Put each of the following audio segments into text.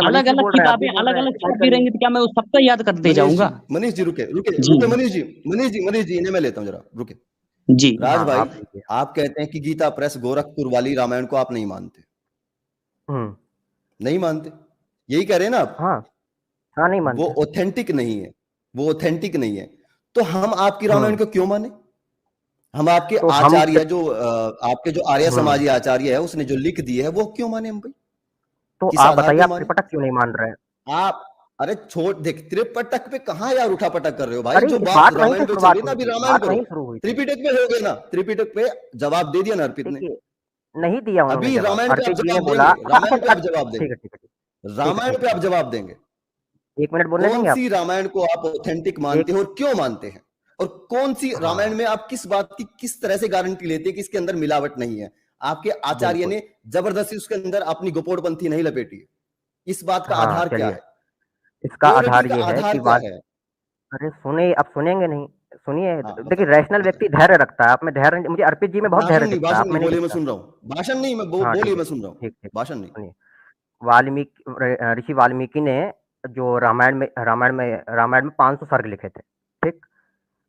अलग अलग किताबें अलग अलग छपती रहेंगी तो क्या मैं उस सबका याद करते जाऊंगा? मनीष जी रुके रुके जी रुके, मनीष जी इन्हें मैं लेता हूँ जरा, रुके। जी राज हाँ, भाई, आप लीजिए। आप कहते हैं कि गीता प्रेस गोरखपुर वाली रामायण को आप नहीं मानते, नहीं मानते, यही कह रहे हैं ना आप? हाँ, हाँ, नहीं वो मानते। ऑथेंटिक नहीं है, वो ऑथेंटिक नहीं है, तो हम आपकी रामायण को क्यों माने? हम आपके तो हम आचार्य जो आपके जो आर्य समाजी हम्म आचार्य है उसने जो लिख दी है वो क्यों माने हम भाई? तो किस आप आधार बताइए, पे आप माने? त्रिपिटक क्यों नहीं मान रहे हैं? आप अरे छोड़, देख त्रिपिटक पे कहां यार उठापटक कर रहे हो भाई? अरे जो बात बात वहीं रामायण से पे चल शुरुआत रही है ना, हुई अभी थी, रामायण बात करो। वहीं शुरू हुई थी। त्रिपिटक पे हो गए ना, त्रिपिटक पे जवाब दे दिया ना अर्पित ने। देखिए, नहीं दिया उन्होंने अभी जवाब। रामायण पे आप अर्पित जी ने जवाब बोला, देंगे, रामायण पे अच्छा, आप जवाब ठीक देंगे, है, ठीक है, रामायण पे आप ठीक है। जवाब देंगे। 1 मिनट बोलने कौन देंगे आप? सी रामायण को आप ऑथेंटिक मानते एक हो और क्यों मानते हैं? और कौन सी रामायण हाँ, में आप किस बात की किस तरह से गारंटी लेते हैं कि इसके अंदर मिलावट नहीं है? आपके आचार्य बिल्कुल। ने जबरदस्ती उसके अंदर अपनी गोपोड़पंथी नहीं लपेटी है। इस बात का हाँ, आधार क्या चलिए, है? इसका प्योरिटी आधार का ये है आधार कि क्या बात है? अरे सुनिए, आप सुनेंगे नहीं। सुनिए, हाँ देखिए, बताओ, रैशनल व्यक्ति बताओ। धैर्य रखता है, आप में धैर्य, मुझे अर्पित जी में बहुत धैर्य दिखता है, भाषण आप नहीं, में नहीं बोलिए मैं दिखता। सुन रहा हूँ। भाषण नहीं, मैं हाँ, बोलिए ठीक मैं है, सुन रहा हूँ। ठीक, ठीक। भाषण नहीं। सुनिए, वाल्मीकि ऋषि वाल्मीकि ने जो रामायण में 500 सर्ग लिखे थे, ठीक?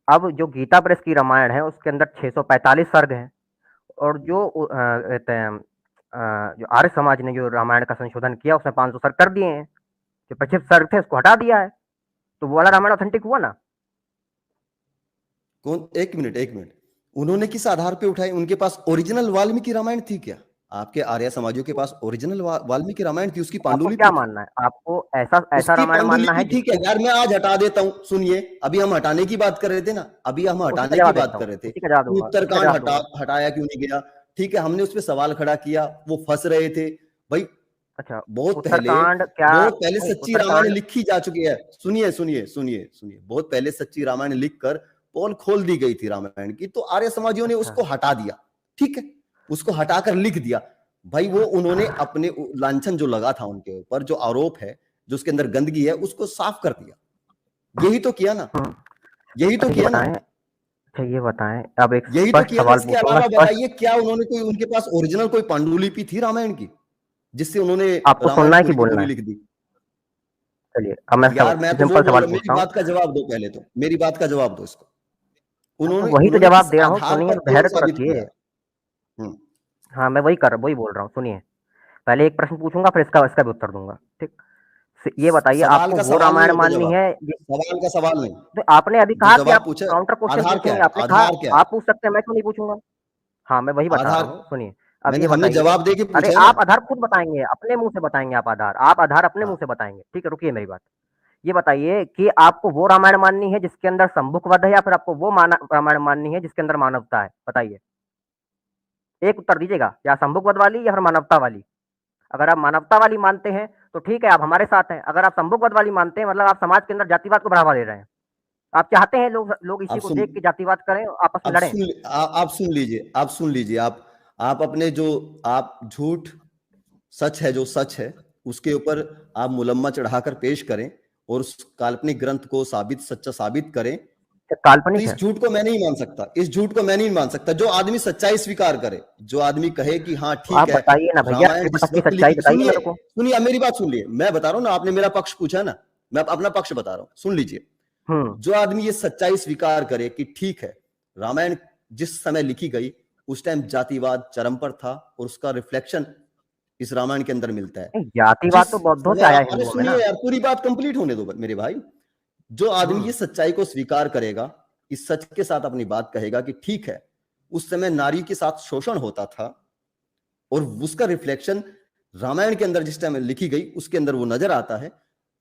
अब जो गीता प्रेस की रामायण है उसके अंदर 645 सर्ग हैं, और जो कहते हैं जो आर्य समाज ने जो रामायण का संशोधन किया उसमें 500 सर्ग कर दिए हैं, जो 25 सर्ग थे उसको हटा दिया है, तो वो वाला रामायण ऑथेंटिक हुआ ना? कौन? एक मिनट, एक मिनट। उन्होंने किस आधार पे उठाई? उनके पास ओरिजिनल वाल्मीकि रामायण थी क्या? आपके आर्य समाजियों के पास ओरिजिनल वाल्मीकि रामायण थी, उसकी आपको क्या पांडुलिपि थी। मानना है? आपको ऐसा ऐसा उसकी रामायण मानना पांडुलिपि है ठीक है जिसके यार, मैं आज हटा देता हूं। सुनिए, अभी हम हटाने की बात कर रहे थे ना, अभी हम उसी का हटाने की जवाब बात देता कर हूँ, रहे थे उसी का जवाब कि दूंगा, उसी का उत्तरकांड जवाब दूंगा। हटाया क्यों नहीं गया? ठीक है, हमने उस पर सवाल खड़ा किया, वो फंस रहे थे भाई। अच्छा, बहुत पहले, उत्तरकांड क्या? बहुत पहले नहीं, सच्ची रामायण उत्तरकांड लिखी जा चुकी है। सुनिए सुनिए सुनिए सुनिए, बहुत पहले सच्ची रामायण लिखकर पोल खोल दी गई थी रामायण की, तो आर्य समाजियों ने अच्छा, उसको हटा दिया। ठीक है, उसको हटाकर लिख दिया भाई। वो उन्होंने अपने लांछन जो लगा था उनके ऊपर, जो आरोप है, जो उसके अंदर गंदगी है, उसको साफ कर दिया। यही तो किया ना, यही तो अच्छा, ये किया ना, बताएं, अच्छा ये बताएं, अब एक यही तो स्पष्ट किया ना। सवाल इसके पूछूंगा, अलावा स्पष्ट। बताइए, क्या उन्होंने कोई, उनके पास ओरिजिनल कोई पांडुलिपि थी रामायण की जिससे उन्होंने आपको रामायण सुनना है कि पूरी की बोलना पूरी है? लिख दी? चलिए, अब मैं यार मैं तो वो सिंपल बोल सवाल रहा हूं, मेरी पूछता हूँ। बात का जवाब दो पहले, तो मेरी बात का जवाब दो इसको। हाँ, तो उन्होंने वही तो उन्होंने जवाब किस दे रहा हूँ, आधार सुनिए, पर तो पूर्ण धैर्य तो साबित किया रखिए। है? हम्म, हाँ, मैं वही बोल रहा हूँ, सुनिए। पहले एक प्रश्न पूछूंगा, फिर इसका इसका भी उत्तर दूंगा, ठीक? ये बताइए, सवाल आपको का वो सवाल नहीं रामायण होता माननी जवाब, है सवाल का सवाल नहीं। तो आपने अभी जो कहा कि जवाब आप पूछे, काउंटर क्वेश्चन आधार क्या पूछेंगे, है? आपने कहा आधार क्या है? आप पूछ सकते हैं, मैं क्यों नहीं पूछूंगा? हाँ, मैं वही बता आधार, रहा हूँ, सुनिए। अब मैंने ये हमने बताइए, जवाब दे के अरे पूछा है ना। आप आधार खुद बताएंगे, अपने मुंह से बताएंगे, आप आधार अपने मुंह हाँ, से बताएंगे, ठीक है? रुकिए मेरी बात। ये बताइए कि आपको वो रामायण माननी है जिसके अंदर संबुक वध है, या फिर आपको वो रामायण माननी है जिसके अंदर मानवता है? बताइए, एक उत्तर दीजिएगा, या संबुक वध वाली या फिर मानवता वाली। अगर आप मानवता वाली मानते हैं तो ठीक है, आप हमारे साथ हैं। अगर आप संबुक वध वाली मानते हैं, मतलब आप समाज के अंदर जातिवाद को बढ़ावा दे रहे हैं। आप चाहते हैं लोग लोग इसी आप को सुन, देख के जातिवाद करें, आपस में आप लड़ें। सुन, आप सुन लीजिए, आप सुन लीजिए। आप अपने जो, आप झूठ, सच है जो सच है उसके ऊपर आप मुलम्मा चढ़ाकर पेश करें और उस काल्पनिक ग्रंथ को सच्चा साबित करें। तो काल्पनिक इस है। झूठ को मैं नहीं मान सकता, इस झूठ को मैं नहीं मान सकता। जो आदमी सच्चाई स्वीकार करे, जो आदमी कहे कि हाँ तो ठीक आप है, बताइए ना भैया, रामायण जिस त्रिपिटक की वक्त सच्चाई लिखी, बताइए सुनिए, मेरे को। सुनिए, अब मेरी बात सुन लिए। मैं बता रहा हूं ना, आपने मेरा पक्ष पूछा ना, मैं अपना पक्ष बता रहा हूं, सुन लीजिए। हम्म जो आदमी ये सच्चाई स्वीकार करे कि ठीक है, रामायण जिस समय लिखी गई उस टाइम जातिवाद चरम पर था और उसका रिफ्लेक्शन इस रामायण के अंदर मिलता है। नहीं, जातिवाद जिस तो बौद्धों से समय, आया अरे हिंदुओं में सुनिए ना। यार, पूरी बात कंप्लीट होने दो मेरे भाई। जो आदमी ये हम्म सच्चाई को स्वीकार करेगा, इस सच के साथ अपनी बात कहेगा कि ठीक है, उस समय नारी के साथ शोषण होता था और उसका रिफ्लेक्शन रामायण के अंदर जिस टाइम लिखी गई उसके अंदर वो नजर आता है।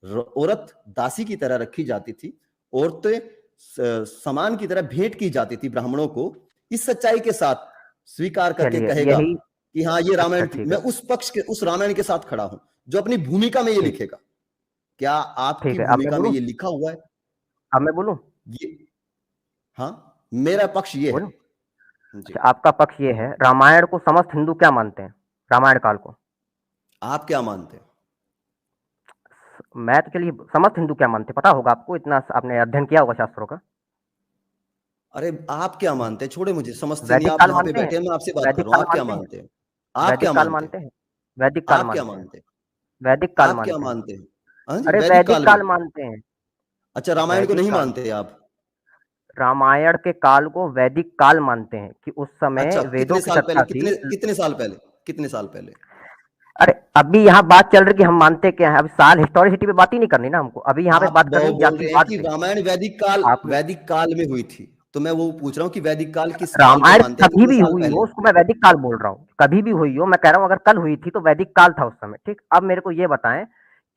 औरत दासी की तरह रखी जाती थी, औरतें समान की तरह भेंट की जाती थी ब्राह्मणों को। इस सच्चाई के साथ स्वीकार करके चलिए, कहेगा यही। कि हाँ ये अच्छा, रामायण थी, ठीक मैं है, उस पक्ष के, उस रामायण के साथ खड़ा हूं जो अपनी भूमिका में ये ठीक लिखेगा। क्या आपकी ठीक है, अब मैं भूमिका में बोलूं, ये लिखा हुआ है? अब मैं बोलूं, ये, हाँ, मेरा पक्ष ये है। बोलूं। जी, अच्छा, आपका पक्ष ये है, रामायण को समस्त हिंदू क्या मानते हैं? रामायण काल को आप क्या मानते हैं? मैं तो, चलिए, समस्त हिंदू क्या मानते हैं? पता होगा आपको, इतना आपने अध्ययन किया होगा शास्त्रों का। अरे आप क्या मानते हैं, छोड़े मुझे, समझते नहीं वैदिक आप, काल यहाँ पे मानते हैं? बैठे हैं, मैं आपसे बात कर वैदिक रहा हूँ, काल आप क्या मानते हैं? मानते हैं, आप क्या वैदिक काल मानते मानते हैं, हैं? वैदिक काल आप क्या मानते हैं? मानते हैं, वैदिक काल आप क्या मानते हैं? मानते हैं? हाँ जी, अरे वैदिक वैदिक काल में। काल मानते हैं। अच्छा, रामायण को वैदिक नहीं काल, मानते आप? रामायण के काल को वैदिक काल मानते हैं कि उस समय अच्छा, वेदों कितने की साल पहले, सत्ता थी। कितने साल पहले, कितने साल पहले? अरे अभी यहाँ बात चल रही कि हम मानते क्या है, अब साल हिस्टोरिसिटी पे बात ही नहीं करनी ना हमको, अभी यहाँ पे आप बात करनी बोल रहे हैं जातिवाद कि पे। रामायण आप वैदिक काल में हुई थी, तो मैं वो पूछ रहा हूँ कि वैदिक काल किस काल को रामायण मानते हैं, कभी कितने भी साल हुई हो पहले? उसको मैं वैदिक काल बोल रहा हूँ, कभी भी हुई हो, मैं कह रहा हूँ अगर कल हुई थी तो वैदिक काल था उस समय, ठीक। अब मेरे को ये बताएं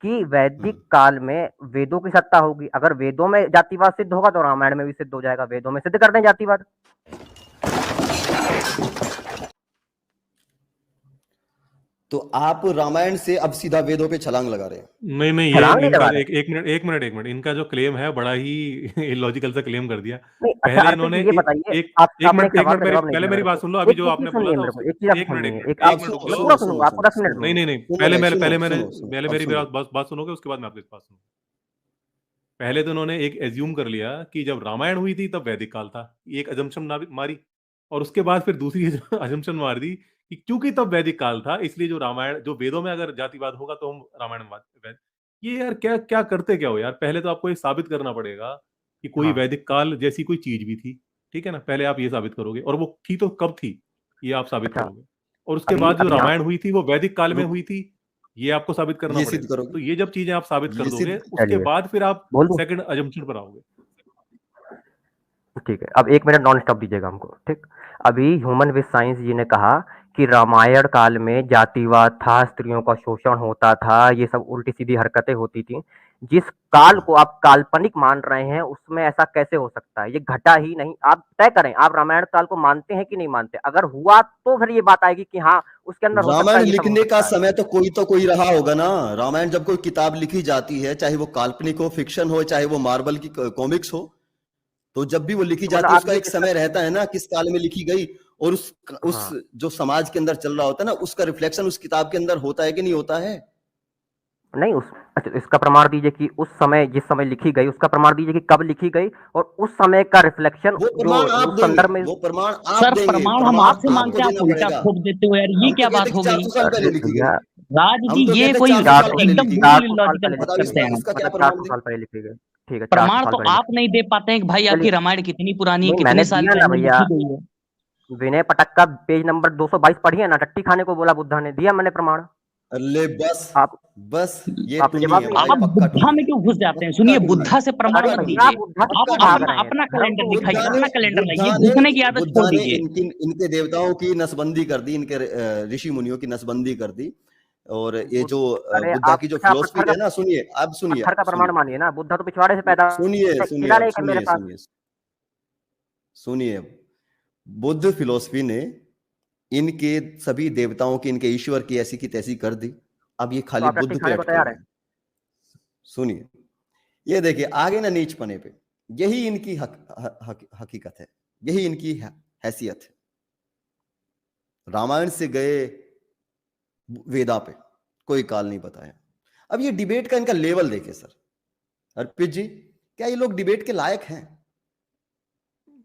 कि वैदिक हम्म। काल में वेदों की सत्ता होगी, अगर वेदों में जातिवाद सिद्ध होगा तो रामायण में भी सिद्ध हो जाएगा, वेदों में सिद्ध कर दें जातिवाद। तो आप रामायण से अब सीधा वेदों पे छलांग लगा रहे हैं? नहीं नहीं, ये छलांग नहीं इनका लगा जो रहे। एक मिनट, इनका जो क्लेम है बड़ा ही इलॉजिकल सा क्लेम कर दिया। नहीं अच्छा पहले अर्पित इन्होंने जी ये बताइए, आपने एक एक सवाल मिनट का मेरी जवाब नहीं पहले दिया मेरी मेरे बात को। सुन लो, अभी एक जो एक चीज आपने बोला सुनिए था मेरे को, उसके एक चीज आप एक मिनट सुनिए, एक एक आप मिनट रुक मैं जाओ। पूरा सुनो सुनूंगा, आपको 10 मिनट नहीं दूंगा। नहीं नहीं, सुनो पहले भाई, मेरे सुनो पहले मेरे सुनो सुनो, पहले अब मेरी सुनो। बात सुनोगे, उसके बाद मैं आपकी बात सुनूंगा। पहले तो उन्होंने एक एज्यूम कर लिया कि जब रामायण हुई थी तब वैदिक काल था, एक अजम्पशन मारी, और उसके बाद फिर दूसरी अजम्पशन मार दी कि क्योंकि तब वैदिक काल था इसलिए जो रामायण, जो वेदों में अगर जातिवाद होगा तो हम रामायण में ये यार क्या क्या करते क्या हो यार, पहले तो आपको ये साबित करना पड़ेगा कि कोई हाँ वैदिक काल जैसी कोई चीज भी थी, ठीक है ना, पहले आप ये साबित करोगे, और वो थी तो कब थी ये आप साबित अच्छा, करोगे, और उसके अभी बाद जो अभी रामायण आपको हुई थी वो वैदिक काल में रुक, हुई थी, ये आपको साबित करना ये सिद्ध पड़ेगा। करोगे, तो ये जब चीजें आप साबित कर ये दोगे सिद्ध, उसके चलिए बाद फिर आप बोल दूं। सेकंड अजम्पशन पर आओगे। ठीक है, अब 1 मिनट नॉन स्टॉप दीजिएगा हमको, ठीक। अभी ह्यूमन विद साइंस जी ने कहा कि रामायण काल में जातिवाद था, स्त्रियों का शोषण होता था, ये सब उल्टी सीधी हरकतें होती थी। जिस काल को आप काल्पनिक मान रहे हैं उसमें ऐसा कैसे हो सकता है, ये घटा ही नहीं। आप तय करें, आप रामायण काल को मानते हैं कि नहीं मानते, अगर हुआ तो फिर ये बात आएगी कि हाँ उसके अंदर हो सकता रामायण है, ये सब हो लिखने का सकता है। समय तो कोई रहा होगा ना। रामायण जब कोई किताब लिखी जाती है, चाहे वो काल्पनिक हो, फिक्शन हो, चाहे वो मार्वल की कॉमिक्स हो, तो जब भी वो लिखी तो मतलब जाती है आप उसका ये एक समय रहता है ना, किस काल में लिखी गई, और उस हाँ जो समाज के अंदर चल रहा होता है ना, उसका रिफ्लेक्शन उस किताब के अंदर होता है कि नहीं होता है? नहीं उस अच्छा इसका प्रमाण दीजिए कि उस समय जिस समय लिखी गई उसका प्रमाण दीजिए कि कब लिखी गई, और उस समय का रिफ्लेक्शन वो जो प्रमाण आप उस देंगे, संदर्भ में। वो प्रमाण आप सर देंगे, प्रमाण हम प्रमाण आपसे आपको मांगते हैं, आप देना उल्टा पड़ेगा। थोप देते हो यार, ये हम तो क्या कहते बात हैं कि हो गई। 400 साल पहले अरे लिखी गई, भैया, हम राजनीति तो ये कहते हैं कोई 400 चार साल पहले एकदम लिखी गई। बिल्कुल 400 साल इलॉजिकल पहले बात लिखी बताओ गई, करते हैं इसका हम। क्या मतलब प्रमाण 400 दें? साल पहले लिखी गई, ठीक है 400 प्रमाण साल तो पहले आप लिखी नहीं दे पाते हैं कि भाई गई। चलिए आखिर रामायण कितनी पुरानी है, नहीं कितने मैंने साल दिया ना पहले भैया, लिखी गई है। विनय पटक का पेज नंबर 222 पढ़िए ना, टट्टी खाने को बोला बुद्धा ने, दिया मैंने प्रमाण। अल्ले बस, आप बस ये आपने टुन्नी जवाब है नहीं भाई, दिया। आप पक्का बुद्धा टुन्नी में है, क्यों घुस जाते हैं? पक्का सुनिए, टुन्नी है, बुद्धा से प्रमाण अरे मत भैया दीजिए। बुद्धा आप किससे भाग अपना रहे हैं, अपना धर्म कैलेंडर को दिखाइए, बुद्धा ने अपना कैलेंडर लाइए, बुद्धा ने घुसने की आदत छोड़ बुद्धा ने दीजिए। इनके देवताओं की नसबंदी कर दी, इनके ऋषि मुनियों की नसबंदी कर दी। और ये जो अरे बुद्धा आप की जो अच्छा फिलोसफी है ना, सुनिए, अब सुनिए, पत्थर का प्रमाण सुनिए, मानिए ना, बुद्धा तो पिछवाड़े से पैदा, सुनिए, सुनिए, अब शिलालेख है मेरे सुनिए, पास। सुनिए, सुनिए। अब बुद्ध फिलोसफी ने इनके सभी देवताओं की, इनके ईश्वर की ऐसी की तैसी कर दी। अब ये तो खाली आप टट्टी बुद्ध पे खाने को अटके तैयार हुए है। हैं। सुनिए, ये देखिए आगे ना नीचपने पे, यही इनकी हकीकत है, यही इनकी हैसियत है। रामायण से गए वेदा पे, कोई काल नहीं बताया। अब ये डिबेट का इनका लेवल देखे सर, अर्पित जी, क्या ये लोग डिबेट के लायक हैं?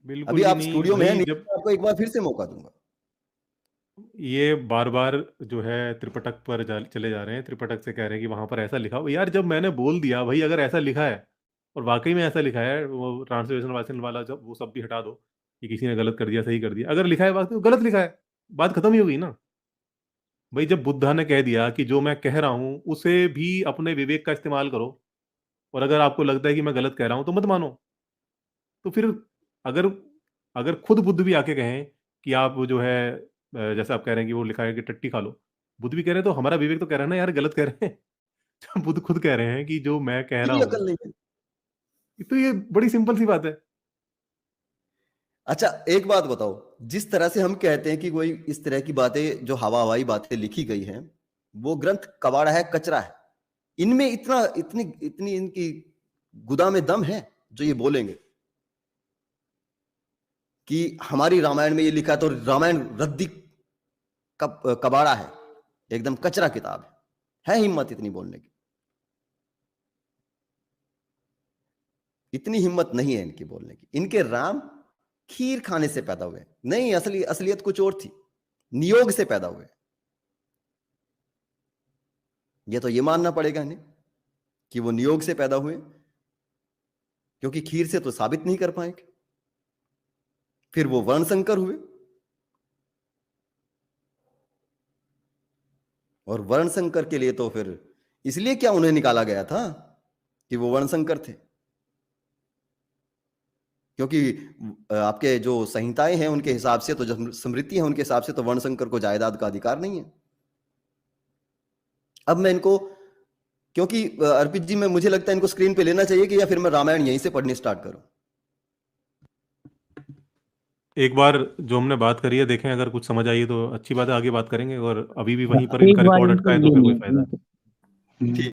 अभी बिल्कुल भी आप नहीं स्टूडियो में हैं, भाई। नहीं जब तो आपको एक बार फिर से मौका दूंगा। ये बार बार जो है त्रिपिटक पर चले जा रहे हैं, त्रिपिटक से कह रहे हैं कि वहां पर ऐसा लिखा हो। यार जब मैंने बोल दिया भाई अगर ऐसा लिखा है, और वाकई में ऐसा लिखा है, वो ट्रांसलेशन वासन वाला जब वो सब भी हटा दो कि किसी ने गलत कर दिया सही कर दिया, अगर लिखा है वाकई तो गलत लिखा है, बात खत्म ही हो गई ना। भाई जब बुद्धा ने कह दिया कि जो मैं कह रहा हूं उसे भी अपने विवेक का इस्तेमाल करो, और अगर आपको लगता है कि मैं गलत कह रहा हूं तो मत मानो, तो फिर अगर अगर खुद बुद्ध भी आके कहें कि आप जो है जैसे आप कह रहे हैं कि वो लिखा है कि टट्टी खा लो, बुद्ध भी कह रहे हैं तो हमारा विवेक तो कह रहा है ना यार गलत कह रहे हैं। जब बुद्ध खुद कह रहे हैं कि जो मैं कह ये रहा भी हूं, अकल नहीं है। तो ये बड़ी सिंपल सी बात है। अच्छा एक बात बताओ, जिस तरह से हम कहते हैं कि कोई इस तरह की बातें, जो हवा हवाई बातें लिखी गई हैं, वो ग्रंथ कबाड़ा है, कचरा है, इनमें इतना इतनी इतनी इनकी गुदा में दम है जो ये बोलेंगे कि हमारी रामायण में ये लिखा, तो रामायण रद्दी कबाड़ा है, एकदम कचरा किताब है हिम्मत इतनी बोलने की? इतनी हिम्मत नहीं है इनकी बोलने की। इनके राम खीर खाने से पैदा हुए। नहीं, असलियत कुछ और थी, नियोग से पैदा हुए। ये तो ये मानना पड़ेगा इन्हें कि वो नियोग से पैदा हुए, क्योंकि खीर से तो साबित नहीं कर पाएंगे। फिर वो वर्णशंकर हुए, और वर्णशंकर के लिए तो फिर इसलिए क्या उन्हें निकाला गया था कि वो वर्णशंकर थे, क्योंकि आपके जो संहिताएं हैं उनके हिसाब से, तो जो स्मृति है उनके हिसाब से, तो वर्णशंकर को जायदाद का अधिकार नहीं है। अब मैं इनको, क्योंकि अर्पित जी, मुझे लगता है इनको स्क्रीन पे लेना चाहिए कि या फिर मैं रामायण यहीं से पढ़नी स्टार्ट करूं। एक बार जो हमने बात करी है देखें, अगर कुछ समझ आई है तो अच्छी बात है, आगे बात करेंगे, और अभी भी वहीं पर एक इनका बार रिकॉर्ड इनको अटका है तो फिर कोई लेनी फायदा है। ठीक।